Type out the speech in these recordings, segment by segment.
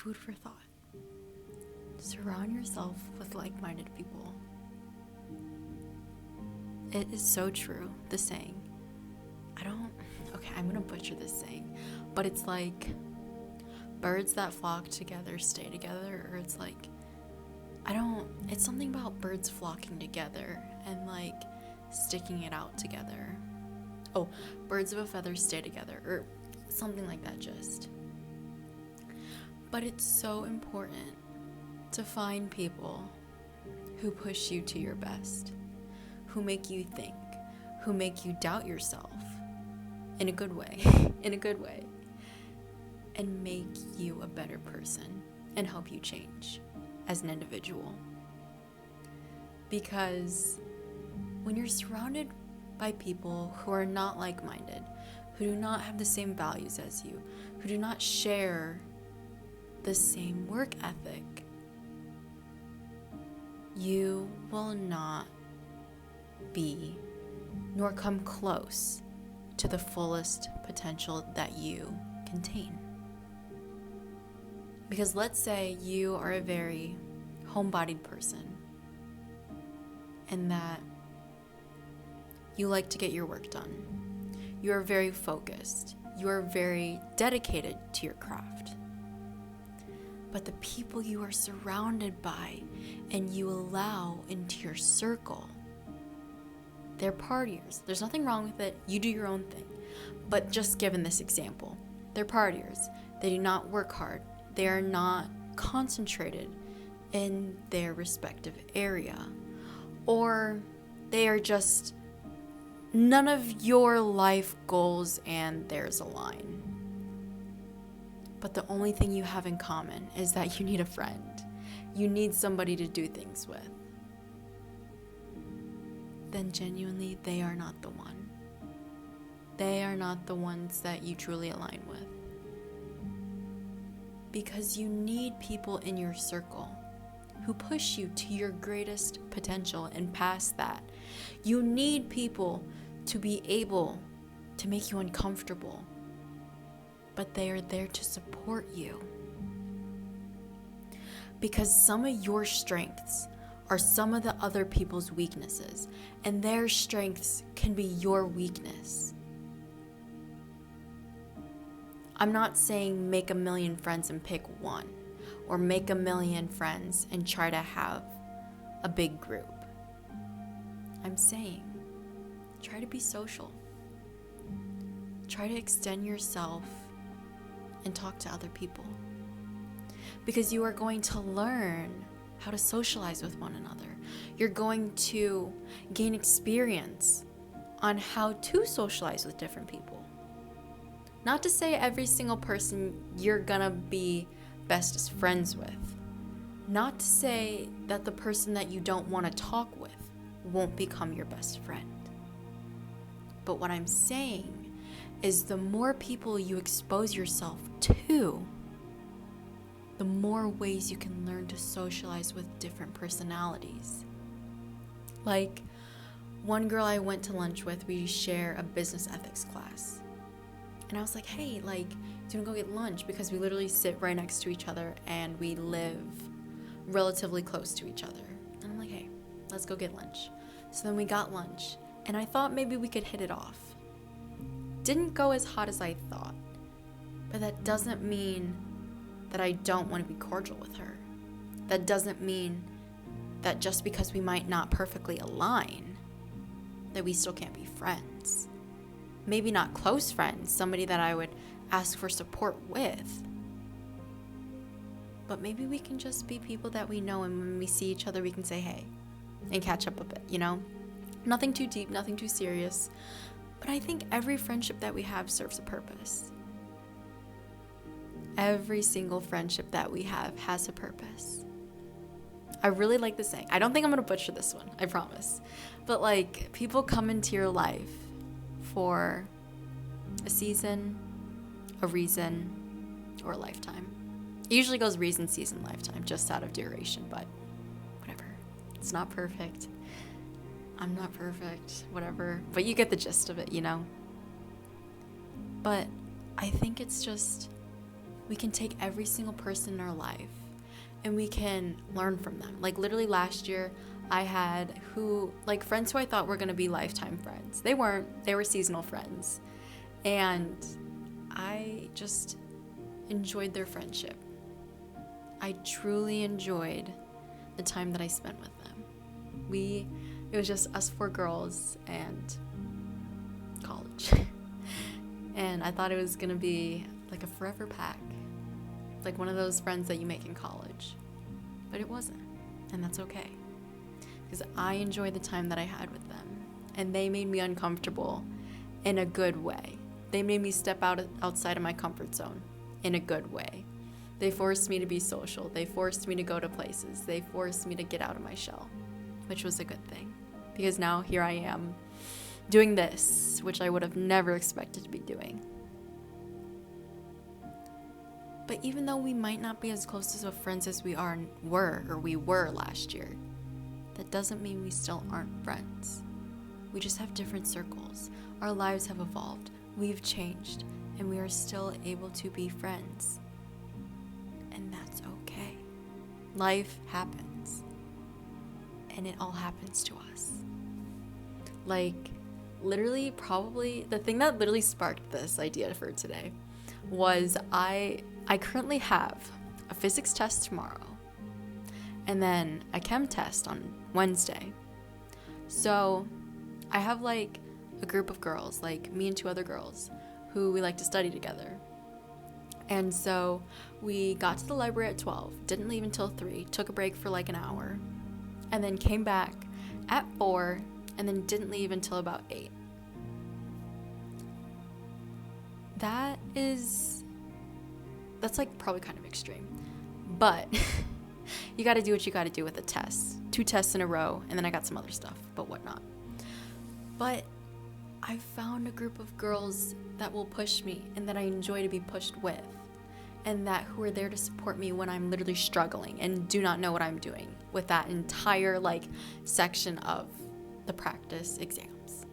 food for thought. Surround yourself with like-minded people. It is so true, the saying. I'm gonna butcher this saying, but it's like, birds that flock together stay together, or it's like, it's something about birds flocking together and like sticking it out together. Oh, birds of a feather stay together, or something like that just. But it's so important to find people who push you to your best, who make you think, who make you doubt yourself in a good way, and make you a better person and help you change as an individual. Because when you're surrounded by people who are not like-minded, who do not have the same values as you, who do not share the same work ethic, you will not be nor come close to the fullest potential that you contain. Because let's say you are a very homebodied person and that you like to get your work done. You are very focused. You are very dedicated to your craft. But the people you are surrounded by and you allow into your circle, they're partiers. There's nothing wrong with it. You do your own thing. But just given this example, they're partiers. They do not work hard. They are not concentrated in their respective area. Or they are just, none of your life goals and theirs align. But the only thing you have in common is that you need a friend. You need somebody to do things with. Then genuinely, they are not the one. They are not the ones that you truly align with. Because you need people in your circle who push you to your greatest potential and past that. You need people to be able to make you uncomfortable, but they are there to support you. Because some of your strengths are some of the other people's weaknesses, and their strengths can be your weakness. I'm not saying make 1,000,000 friends and pick one, or make 1,000,000 friends and try to have a big group. I'm saying try to be social. Try to extend yourself and talk to other people. Because you are going to learn how to socialize with one another. You're going to gain experience on how to socialize with different people. Not to say every single person you're gonna be bestest friends with. Not to say that the person that you don't want to talk with won't become your best friend. But what I'm saying is the more people you expose yourself to, the more ways you can learn to socialize with different personalities. Like, one girl I went to lunch with, we share a business ethics class. And I was like, hey, do you want to go get lunch? Because we literally sit right next to each other and we live relatively close to each other. And I'm like, hey, let's go get lunch. So then we got lunch, and I thought maybe we could hit it off. Didn't go as hot as I thought, but that doesn't mean that I don't want to be cordial with her. That doesn't mean that just because we might not perfectly align, that we still can't be friends. Maybe not close friends, somebody that I would ask for support with. But maybe we can just be people that we know, and when we see each other, we can say hey and catch up a bit, you know? Nothing too deep, nothing too serious. But I think every friendship that we have serves a purpose. Every single friendship that we have has a purpose. I really like the saying. I don't think I'm going to butcher this one, I promise. But people come into your life for a season, a reason, or a lifetime. It usually goes reason, season, lifetime, just out of duration, but whatever. It's not perfect. I'm not perfect, whatever. But you get the gist of it, you know? But I think it's just we can take every single person in our life and we can learn from them. Like literally last year, I had friends who I thought were going to be lifetime friends. They weren't. They were seasonal friends. And I just enjoyed their friendship. I truly enjoyed the time that I spent with them. It was just us 4 girls and college. And I thought it was going to be like a forever pack. Like one of those friends that you make in college. But it wasn't. And that's okay. Because I enjoyed the time that I had with them. And they made me uncomfortable in a good way. They made me step outside of my comfort zone in a good way. They forced me to be social. They forced me to go to places. They forced me to get out of my shell, which was a good thing. Because now here I am doing this, which I would have never expected to be doing. But even though we might not be as close as friends as we were last year, that doesn't mean we still aren't friends. We just have different circles. Our lives have evolved. We've changed, and we are still able to be friends. And that's okay. Life happens. And it all happens to us. Like, literally, probably, the thing that literally sparked this idea for today was I currently have a physics test tomorrow. And then a chem test on Wednesday. So, I have like a group of girls, like me and 2 other girls, who we like to study together. And so we got to the library at 12, didn't leave until 3, took a break for like an hour, and then came back at 4, and then didn't leave until about 8. That's like probably kind of extreme. But you gotta do what you gotta do with the tests. 2 tests in a row, and then I got some other stuff, but whatnot. But I found a group of girls that will push me and that I enjoy to be pushed with, and who are there to support me when I'm literally struggling and do not know what I'm doing with that entire section of the practice exams.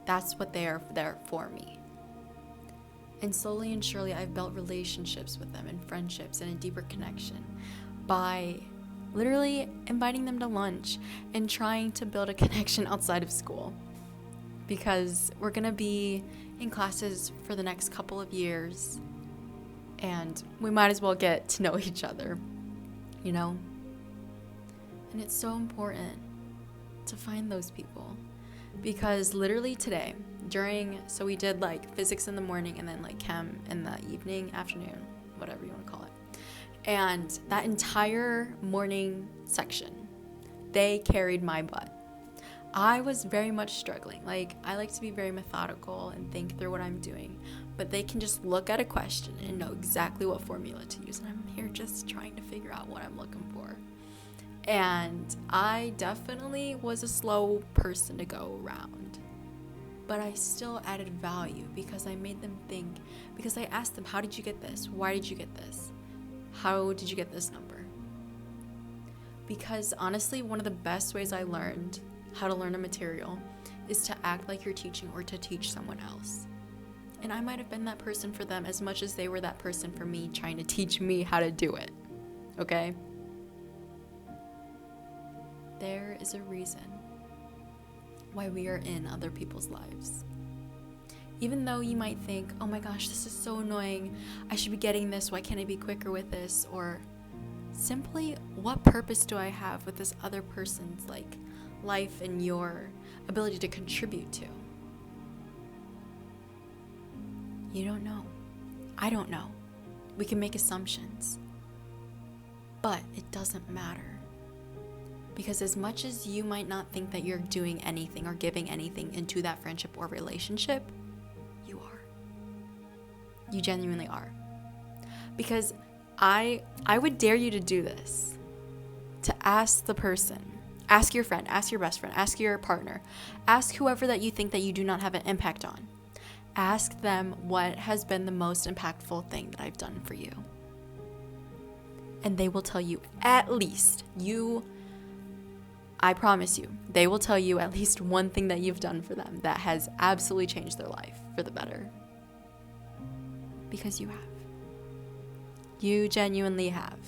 That's what they are there for me. And slowly and surely I've built relationships with them and friendships and a deeper connection by literally inviting them to lunch and trying to build a connection outside of school. Because we're going to be in classes for the next couple of years, and we might as well get to know each other, you know? And it's so important to find those people. Because literally today, so we did physics in the morning and then chem in the evening, afternoon, whatever you want to call it. And that entire morning section, they carried my butt. I was very much struggling. I like to be very methodical and think through what I'm doing, but they can just look at a question and know exactly what formula to use. And I'm here just trying to figure out what I'm looking for. And I definitely was a slow person to go around, but I still added value because I made them think, because I asked them, how did you get this? Why did you get this? How did you get this number? Because honestly, one of the best ways I learned how to learn a material is to act like you're teaching or to teach someone else. And I might have been that person for them as much as they were that person for me trying to teach me how to do it. Okay? There is a reason why we are in other people's lives. Even though you might think, oh my gosh, this is so annoying. I should be getting this. Why can't I be quicker with this? Or simply, what purpose do I have with this other person's life and your ability to contribute to? You don't know. I don't know. We can make assumptions. But it doesn't matter. Because as much as you might not think that you're doing anything or giving anything into that friendship or relationship, you are. You genuinely are. Because I would dare you to do this. To ask the person, ask your friend, ask your best friend, ask your partner, ask whoever that you think that you do not have an impact on. Ask them what has been the most impactful thing that I've done for you. And they will tell you at least, I promise you, they will tell you at least one thing that you've done for them that has absolutely changed their life for the better. Because you have. You genuinely have.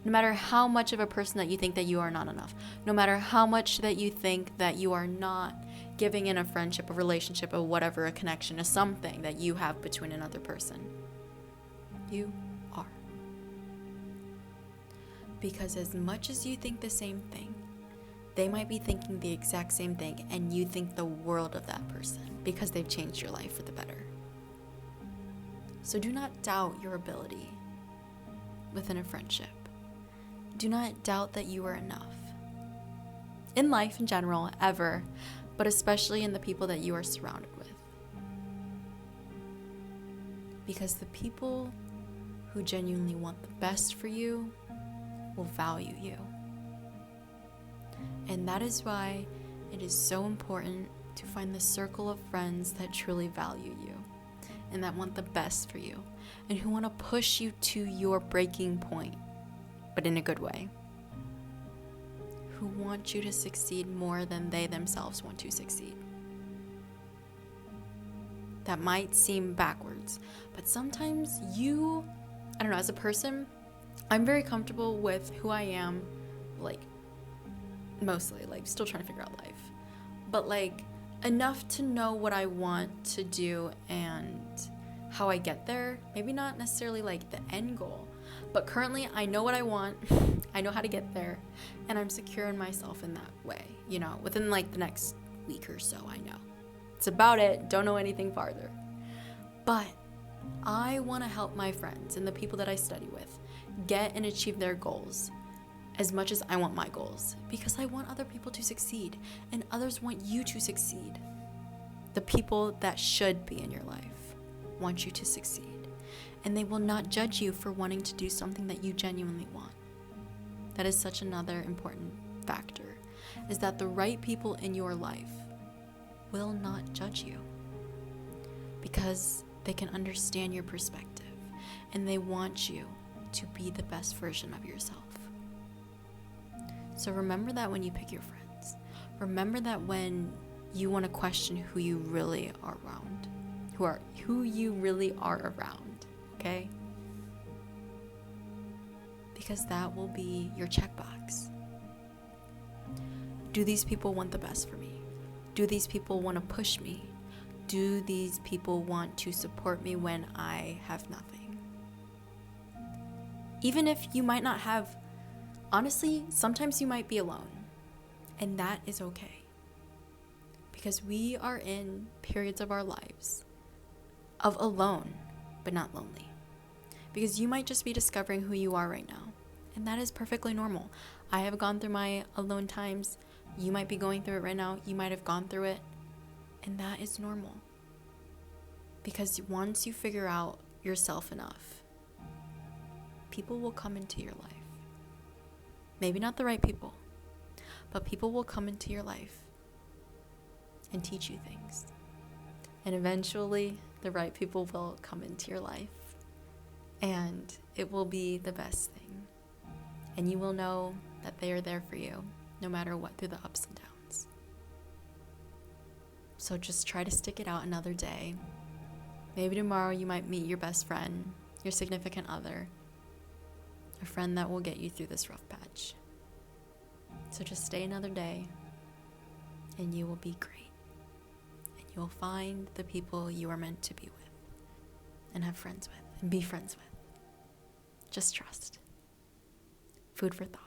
No matter how much of a person that you think that you are not enough, no matter how much that you think that you are not giving in a friendship, a relationship, or whatever, a connection, or something that you have between another person, you are. Because as much as you think the same thing, they might be thinking the exact same thing, and you think the world of that person because they've changed your life for the better. So do not doubt your ability within a friendship. Do not doubt that you are enough. In life in general, ever, but especially in the people that you are surrounded with. Because the people who genuinely want the best for you will value you. And that is why it is so important to find the circle of friends that truly value you and that want the best for you and who want to push you to your breaking point, but in a good way. Who want you to succeed more than they themselves want to succeed. That might seem backwards, but sometimes I don't know, as a person, I'm very comfortable with who I am, like, mostly, like, still trying to figure out life. But, like, enough to know what I want to do and how I get there. Maybe not necessarily, like, the end goal. But currently, I know what I want. I know how to get there. And I'm secure in myself in that way. You know, within, like, the next week or so, I know. It's about it. Don't know anything farther. But I want to help my friends and the people that I study with get and achieve their goals as much as I want my goals, because I want other people to succeed and others want you to succeed. The people that should be in your life want you to succeed, and they will not judge you for wanting to do something that you genuinely want. That is such another important factor, is that the right people in your life will not judge you because they can understand your perspective and they want you to be the best version of yourself. So remember that when you pick your friends. Remember that when you want to question who you really are around. Who you really are around, okay? Because that will be your checkbox. Do these people want the best for me? Do these people want to push me? Do these people want to support me when I have nothing? Even if you might not have, honestly, sometimes you might be alone, and that is okay. Because we are in periods of our lives of alone, but not lonely. Because you might just be discovering who you are right now, and that is perfectly normal. I have gone through my alone times. You might be going through it right now. You might have gone through it, and that is normal. Because once you figure out yourself enough, people will come into your life. Maybe not the right people, but people will come into your life and teach you things. And eventually, the right people will come into your life, and it will be the best thing. And you will know that they are there for you, no matter what, through the ups and downs. So just try to stick it out another day. Maybe tomorrow you might meet your best friend, your significant other, a friend that will get you through this rough patch. So just stay another day, and you will be great. And you will find the people you are meant to be with and have friends with and be friends with. Just trust. Food for thought.